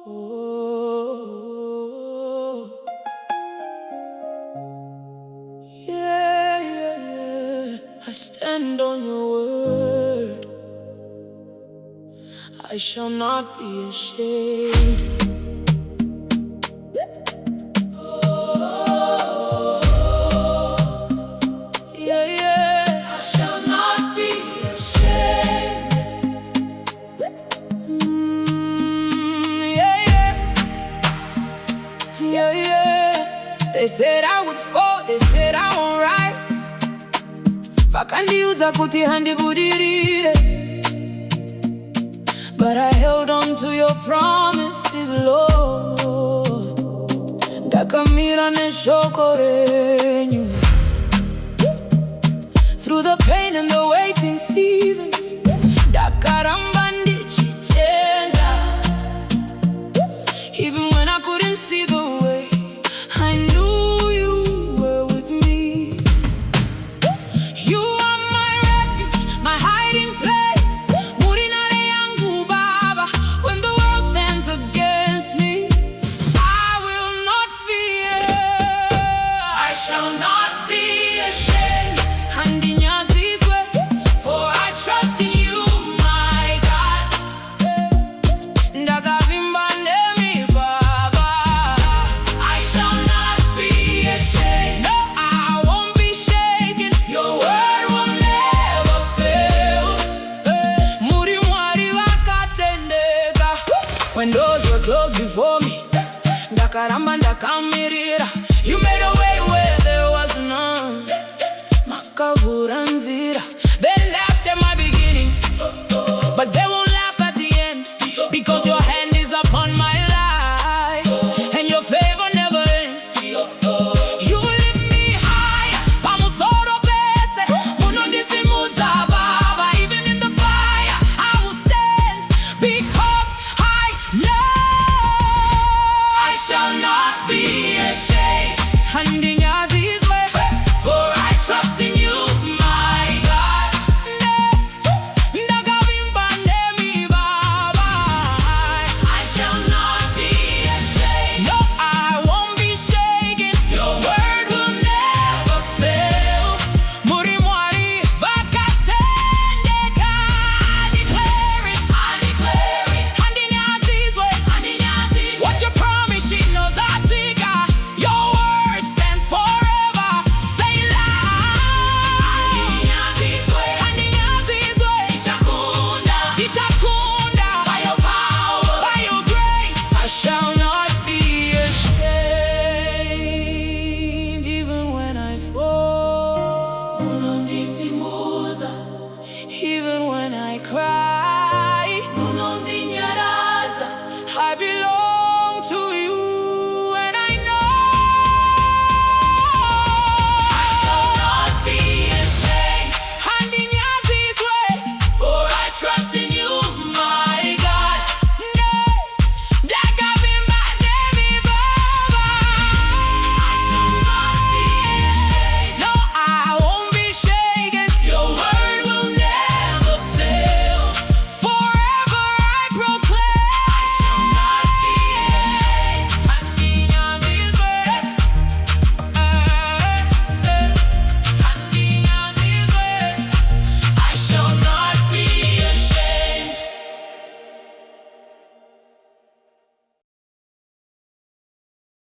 Oh, yeah, yeah, yeah. I stand on your word. I shall not be ashamed. They said I would fall, they said I won't rise. Vakandiudza kuti handibudirire. But I held on to your promises, Lord. Ndakamira neshoko renyu. Through the pain and the waiting seasons, ndakaramba ndichitenda. Even when I couldn't see the way, I knew you were with me. You are my refuge, my hiding place. Murinare yangu Baba, when the world stands against me, I will not fear. I shall not be ashamed. Handinyadziswe, for I trust in you, my God. Ndakavimba ndemi Baba, I shall not be ashamed. No, I won't be shaken. Your word will never fail. Muri mwari vakatendeka. When doors were closed before me, ndakaramba ndakamirira. You made a way where there was none. Makavura nzira. They laughed at my beginning, but they won't laugh at the end, because your